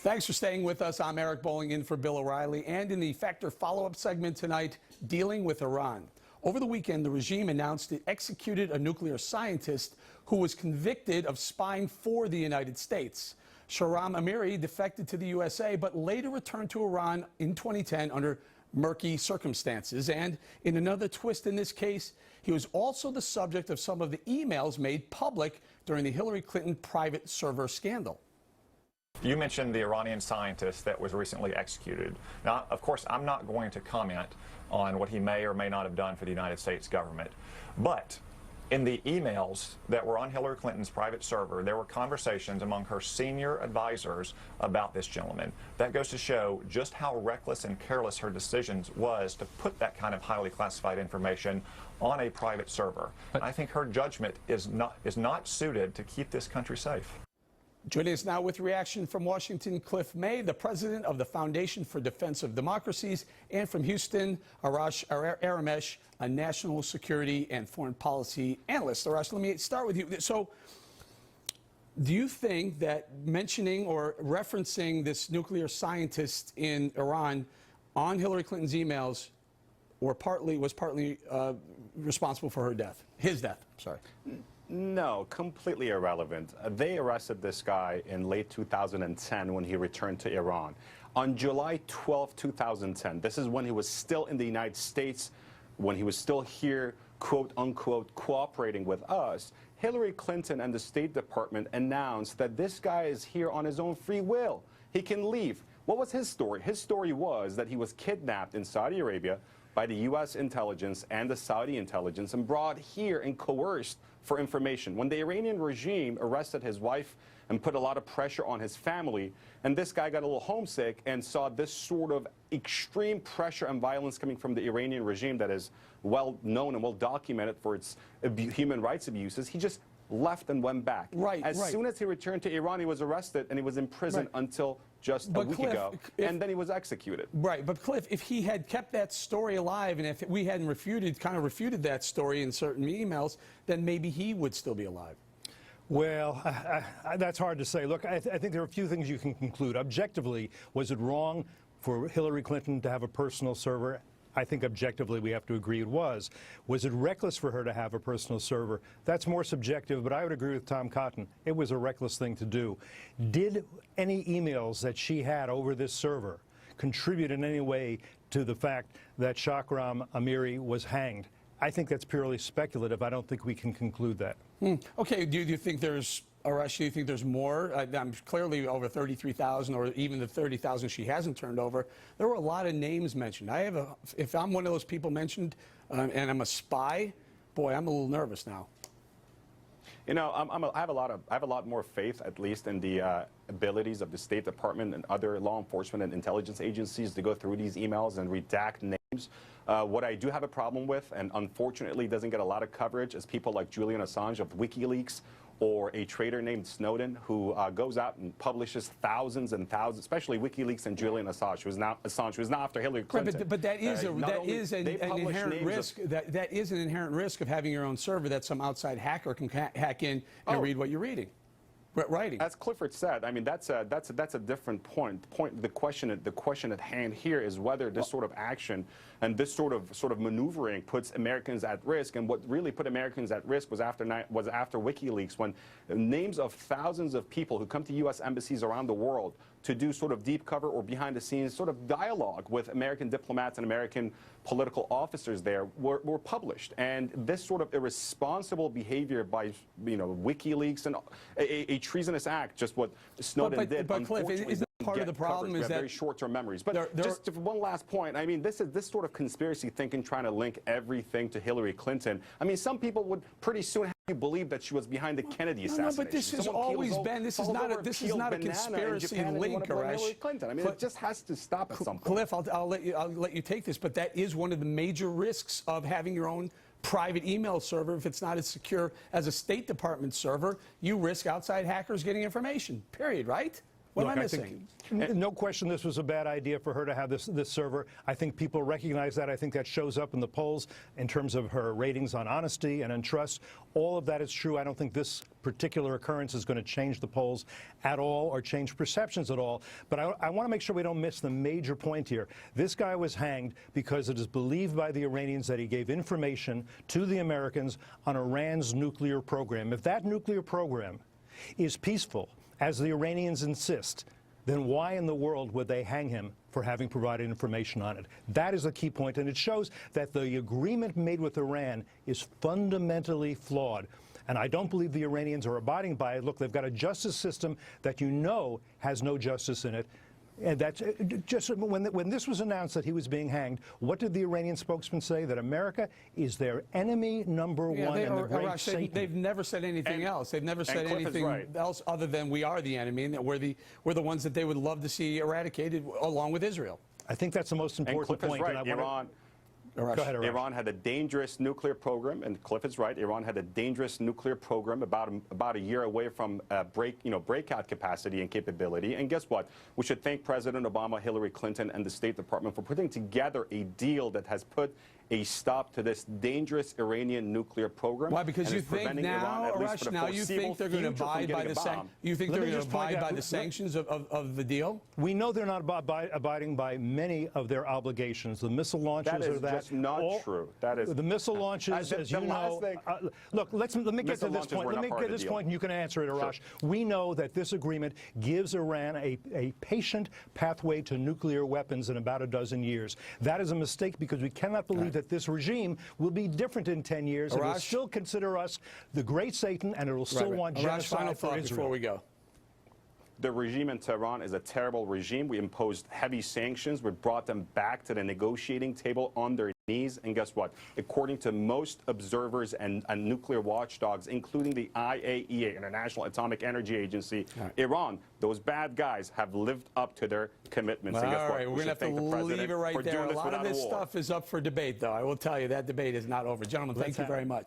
Thanks for staying with us. I'm Eric Bowling in for Bill O'Reilly. And in the Factor follow-up segment tonight, dealing with Iran. Over the weekend, the regime announced it executed a nuclear scientist who was convicted of spying for the United States. Shahram Amiri defected to the USA, but later returned to Iran in 2010 under murky circumstances. And in another twist in this case, he was also the subject of some of the emails made public during the Hillary Clinton private server scandal. You mentioned the Iranian scientist that was recently executed. Now, of course, I'm not going to comment on what he may or may not have done for the United States government. But in the emails that were on Hillary Clinton's private server, there were conversations among her senior advisors about this gentleman. That goes to show just how reckless and careless her decisions was to put that kind of highly classified information on a private server. But I think her judgment is not suited to keep this country safe. Joining us now with reaction from Washington, Cliff May, the president of the Foundation for Defense of Democracies, and from Houston, Arash Aramesh, a national security and foreign policy analyst. Arash, let me start with you. So, do you think that mentioning or referencing this nuclear scientist in Iran on Hillary Clinton's emails was partly responsible for her death, his death? Sorry. No, completely irrelevant. They arrested this guy in late 2010 when he returned to Iran. On July 12, 2010, this is when he was still in the United States, when he was still here, quote unquote, cooperating with us. Hillary Clinton and the State Department announced that this guy is here on his own free will. He can leave. What was his story? His story was that he was kidnapped in Saudi Arabia by the U.S. intelligence and the Saudi intelligence and brought here and coerced for information. When the Iranian regime arrested his wife and put a lot of pressure on his family, and this guy got a little homesick and saw this sort of extreme pressure and violence coming from the Iranian regime that is well known and well documented for its human rights abuses, he just left and went back. As soon as he returned to Iran, he was arrested and he was in prison until just a week ago, and then he was executed. Right, but Cliff, if he had kept that story alive, and if we hadn't kind of refuted that story in certain emails, then maybe he would still be alive. Well, that's hard to say. Look, I think there are a few things you can conclude. Objectively, was it wrong for Hillary Clinton to have a personal server? I think objectively we have to agree it was. Was it reckless for her to have a personal server? That's more subjective, but I would agree with Tom Cotton. It was a reckless thing to do. Did any emails that she had over this server contribute in any way to the fact that Shahram Amiri was hanged? I think that's purely speculative. I don't think we can conclude that. Okay, do you think there's, Arash, do you think there's more? I'm clearly over 33,000, or even the 30,000 she hasn't turned over. There were a lot of names mentioned. If I'm one of those people mentioned, and I'm a spy, boy, I'm a little nervous now. You know, I have a lot more faith, at least, in the abilities of the State Department and other law enforcement and intelligence agencies to go through these emails and redact names. What I do have a problem with, and unfortunately doesn't get a lot of coverage, is people like Julian Assange of WikiLeaks, or a traitor named Snowden, who goes out and publishes thousands and thousands, especially WikiLeaks and Julian Assange, who is now after Hillary Clinton. But that is an inherent risk. That is an inherent risk of having your own server that some outside hacker can hack in and read what you're reading. Writing. As Clifford said, I mean, that's a different point. The question at hand here is whether this sort of action and this sort of maneuvering puts Americans at risk. And what really put Americans at risk was after WikiLeaks, when names of thousands of people who come to U.S. embassies around the world to do sort of deep cover or behind the scenes sort of dialogue with American diplomats and American political officers there were published. And this sort of irresponsible behavior by, WikiLeaks and a treasonous act, just what Snowden did. But Cliff, isn't part of the problem is that very short-term memories. But just one last point. I mean, this sort of conspiracy thinking, trying to link everything to Hillary Clinton. I mean, some people would pretty soon have you believe that she was behind the Kennedy assassination. No, but this has always been. This is not a conspiracy link, Arash. I mean, it just has to stop at some point. Cliff, I'll let you take this, but that is one of the major risks of having your own private email server. If it's not as secure as a State Department server, you risk outside hackers getting information, period, right? What am I Look, missing? No question this was a bad idea for her to have this server. I think people recognize that. I think that shows up in the polls in terms of her ratings on honesty and on trust. All of that is true. I don't think this particular occurrence is going to change the polls at all or change perceptions at all. But I want to make sure we don't miss the major point here. This guy was hanged because it is believed by the Iranians that he gave information to the Americans on Iran's nuclear program. If that nuclear program is peaceful, as the Iranians insist, then why in the world would they hang him for having provided information on it? That is the key point, and it shows that the agreement made with Iran is fundamentally flawed. And I don't believe the Iranians are abiding by it. Look, they've got a justice system that you know has no justice in it. And that's just when this was announced that he was being hanged, what did the Iranian spokesman say? That America is their enemy number one and the great Satan. They've never said anything else. They've never said anything else other than we are the enemy and that we're the ones that they would love to see eradicated along with Israel. I think that's the most important point. Right. Go ahead, Arash. Iran had a dangerous nuclear program, and Cliff is right. Iran had a dangerous nuclear program about a year away from breakout capacity and capability. And guess what? We should thank President Obama, Hillary Clinton, and the State Department for putting together a deal that has put a stop to this dangerous Iranian nuclear program. Why? Because you think now, Arash, now you think they're going to abide by the sanctions of the deal? We know they're not abiding by many of their obligations. The missile launches that is just not true. That is the missile launches, as you know. Look, let me get to this point. Let me get to this point, and you can answer it, Arash. Sure. We know that this agreement gives Iran a patient pathway to nuclear weapons in about a dozen years. That is a mistake because we cannot believe that this regime will be different in 10 years. It will still consider us the great Satan, and it will still want genocide for Israel. Before we go. The regime in Tehran is a terrible regime. We imposed heavy sanctions. We brought them back to the negotiating table on their knees. And guess what? According to most observers and nuclear watchdogs, including the IAEA, International Atomic Energy Agency, Iran, those bad guys have lived up to their commitments. Well, and guess all right, what? we're going to have to leave it right there. A lot of this stuff is up for debate, though. I will tell you that debate is not over. Gentlemen, thank you very much.